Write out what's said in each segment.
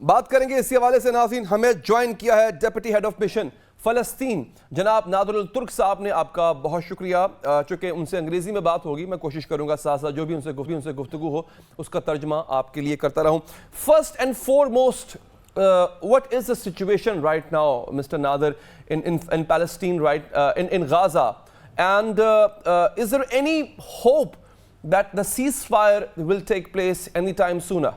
बात करेंगे इसी हवाले से। नाज़रीन, हमें ज्वाइन किया है डेप्यूटी हेड ऑफ मिशन फ़लस्तीन जनाब नादरुल तुर्क साहब ने। आपका बहुत शुक्रिया। चूँकि उनसे अंग्रेज़ी में बात होगी, मैं कोशिश करूँगा साथ साथ जो भी उनसे गुफ्तगू हो उसका तर्जमा आपके लिए करता रहूँ। First and foremost, what is the situation right now, Mr. Nader, in Palestine, in Gaza? And is there any hope that the ceasefire will take place anytime sooner?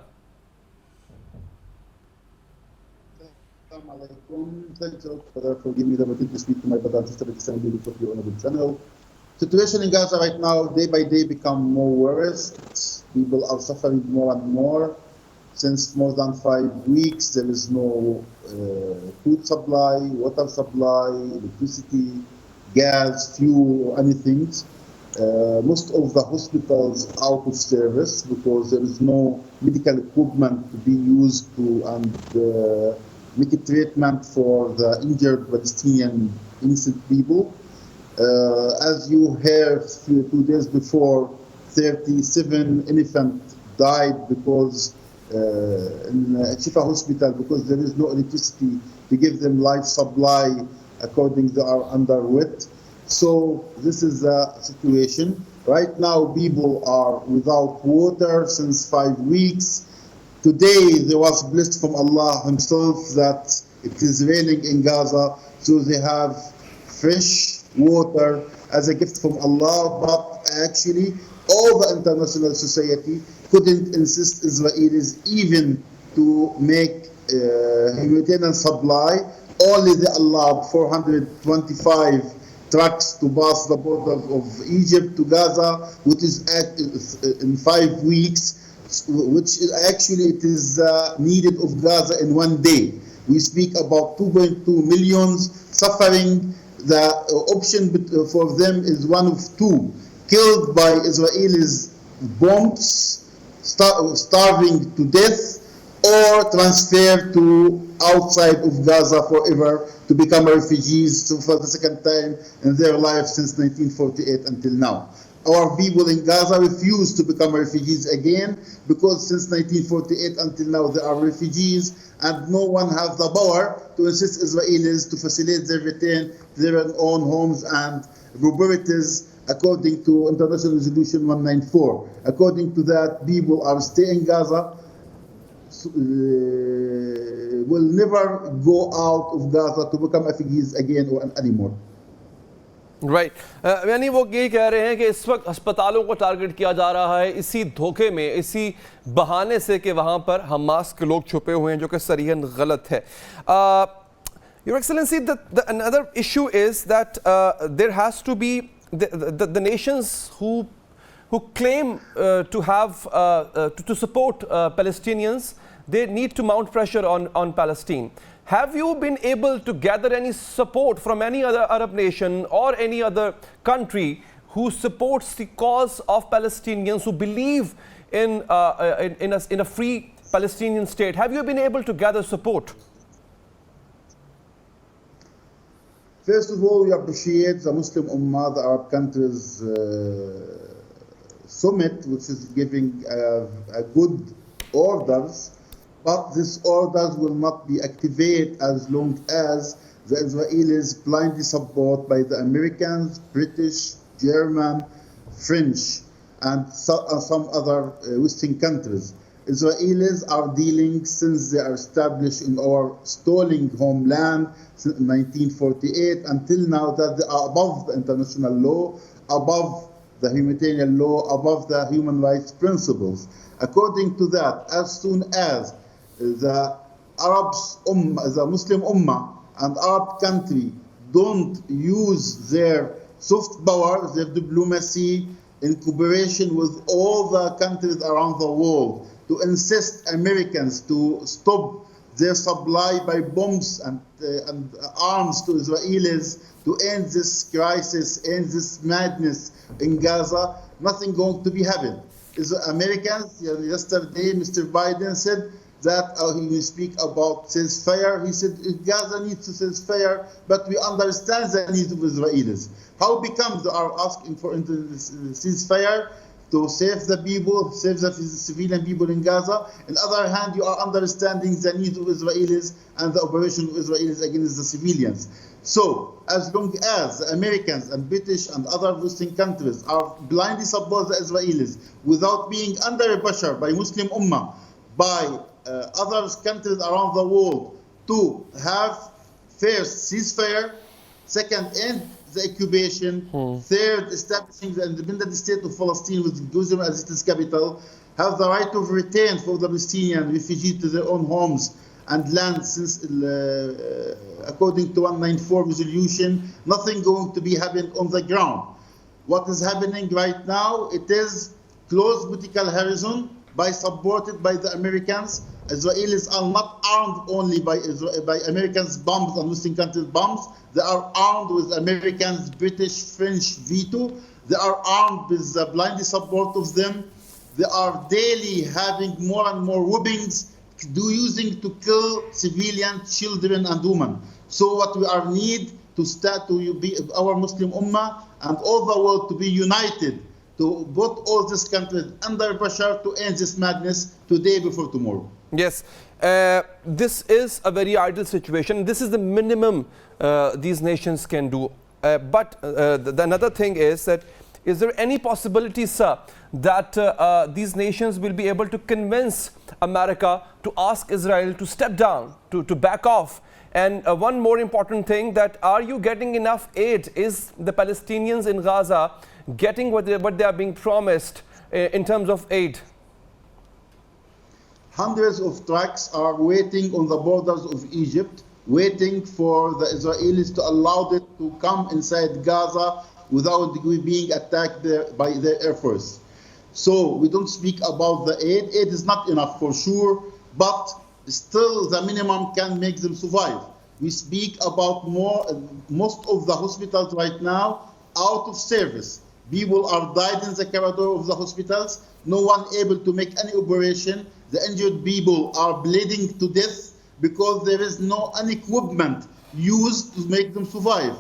Thanks a lot for giving me the opportunity to speak to my brother and sister of your honorable channel. Situation in Gaza right now, day by day, become more worse. People are suffering more and more. Since more than 5 weeks, there is no food supply, water supply, electricity, gas, fuel, or anything. Most of the hospitals are out of service because there is no medical equipment to be used to make a treatment for the injured Palestinian innocent people. As you heard 2 days before, 37 infants died because in Shifa hospital because there is no electricity to give them life supply according to our underweight. So this is the situation. Right now people are without water since 5 weeks. Today there was blessed from Allah himself that it is raining in Gaza, so they have fresh water as a gift from Allah. But actually all the international society couldn't insist Israelis even to make humanitarian supply. Only they allowed 425 trucks to pass the border of Egypt to Gaza, which is in 5 weeks, which actually it is needed of Gaza in 1 day. We speak about 2.2 million suffering. The option for them is one of two: killed by Israelis bombs, starving to death, or transferred to outside of Gaza forever to become refugees for the second time in their life since 1948 until now. Our people in Gaza refuse to become refugees again because since 1948 until now they are refugees, and no one has the power to insist Israelis to facilitate their return to their own homes and properties according to International Resolution 194. According to that, people are staying in Gaza, will never go out of Gaza to become refugees again or anymore. Right यानी वो ये कह रहे हैं कि इस वक्त अस्पतालों को टारगेट किया जा रहा है इसी धोखे में, इसी बहाने से कि वहाँ पर हमास के लोग छुपे हुए हैं, जो कि सरीहन गलत है. Your Excellency, another issue is that there has to be the nations who claim to have to support Palestinians, they need to mount pressure on Palestine. Have you been able to gather any support from any other Arab nation or any other country who supports the cause of Palestinians, who believe in a free Palestinian state? Have you been able to gather support? First of all, we appreciate the Muslim Ummah, the Arab countries summit, which is giving a good orders. But these orders will not be activated as long as the Israelis blindly support by the Americans, British, German, French, and some other Western countries. Israelis are dealing since they are established in our stolen homeland since 1948 until now that they are above the international law, above the humanitarian law, above the human rights principles. According to that, as soon as the Arabs, the Muslim Ummah and Arab country don't use their soft power, their diplomacy, in cooperation with all the countries around the world to insist Americans to stop their supply by bombs and arms to Israelis to end this crisis, end this madness in Gaza, nothing going to be happening. Americans, yesterday Mr. Biden said that he will speak about ceasefire. He said Gaza needs a ceasefire, but we understand the needs of Israelis. How becomes they are asking for ceasefire to save the people, save the civilian people in Gaza. On the other hand, you are understanding the needs of Israelis and the operation of Israelis against the civilians. So, as long as the Americans and British and other Western countries are blindly support the Israelis without being under pressure by Muslim Ummah, by other countries around the world to have first ceasefire, second end the occupation, third establishing the independent state of Palestine with Jerusalem as its capital, have the right of return for the Palestinian refugees to their own homes and land since according to 194 resolution, nothing going to be happening on the ground. What is happening right now, it is closed political horizon supported by the Americans. Israelis are not armed only by Americans' bombs and Western countries' bombs. They are armed with Americans, British, French veto. They are armed with the blind support of them. They are daily having more and more whippings, using to kill civilian children and women. So what we are need to start to be our Muslim Ummah and all the world to be united to put all these countries under pressure to end this madness today before tomorrow. Yes, this is a very ideal situation. This is the minimum these nations can do. But another thing is that, is there any possibility, sir, that these nations will be able to convince America to ask Israel to step down, to back off? And one more important thing, that are you getting enough aid? Is the Palestinians in Gaza getting what they are being promised in terms of aid? Hundreds of trucks are waiting on the borders of Egypt, waiting for the Israelis to allow them to come inside Gaza without being attacked by their air force. So we don't speak about the aid. Aid is not enough for sure, but still the minimum can make them survive. We speak about most of the hospitals right now out of service. People are died in the corridor of the hospitals. No one able to make any operation. The injured people are bleeding to death because there is no any equipment used to make them survive.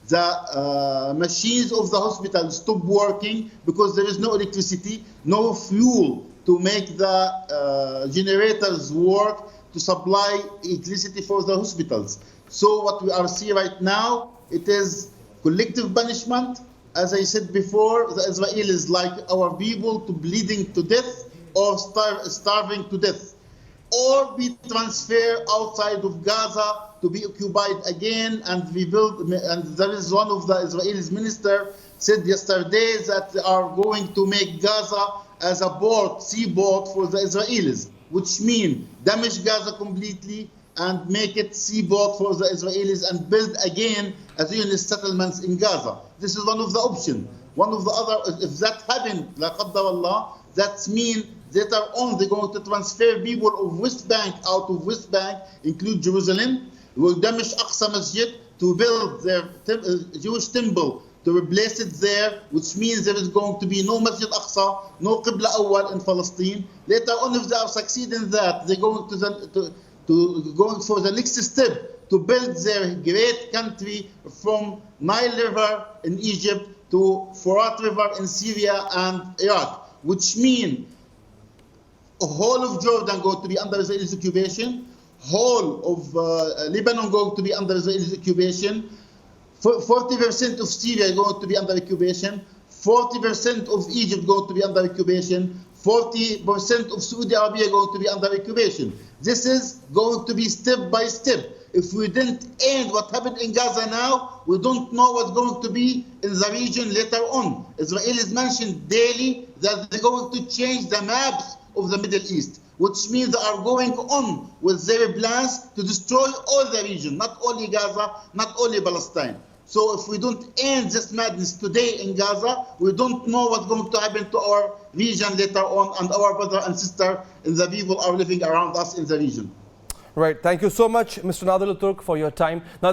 The machines of the hospital stop working because there is no electricity, no fuel to make the generators work to supply electricity for the hospitals. So what we are seeing right now, it is collective punishment. As I said before, the Israelis like our people to bleeding to death or starving to death, or be transferred outside of Gaza to be occupied again and rebuilt. And there is one of the Israelis minister said yesterday that they are going to make Gaza as a seaport for the Israelis, which means damage Gaza completely and make it seaport for the Israelis and build again a Zionist settlements in Gaza. This is one of the options. One of the other, if that happens, la qaddar Allah, that means later on they're going to transfer people of West Bank out of West Bank, include Jerusalem, will damage Aqsa Masjid to build their Jewish temple to replace it there, which means there is going to be no Masjid Aqsa, no Qibla Awwal in Palestine. Later on, if they are succeeding that, they're going going for the next step to build their great country from Nile River in Egypt to Furat River in Syria and Iraq, which means the whole of Jordan going to be under Israeli occupation, whole of Lebanon going to be under Israeli occupation, 40% of Syria going to be under occupation, 40% of Egypt going to be under occupation, 40% of Saudi Arabia going to be under occupation. This is going to be step by step. If we didn't end what happened in Gaza now, we don't know what's going to be in the region later on. Israelis mentioned daily that they're going to change the maps of the Middle East, which means they are going on with their plans to destroy all the region, not only Gaza, not only Palestine. So if we don't end this madness today in Gaza, we don't know what's going to happen to our region later on, and our brother and sister and the people are living around us in the region. Right. Thank you so much, Mr. Nadal Turk, for your time. Now,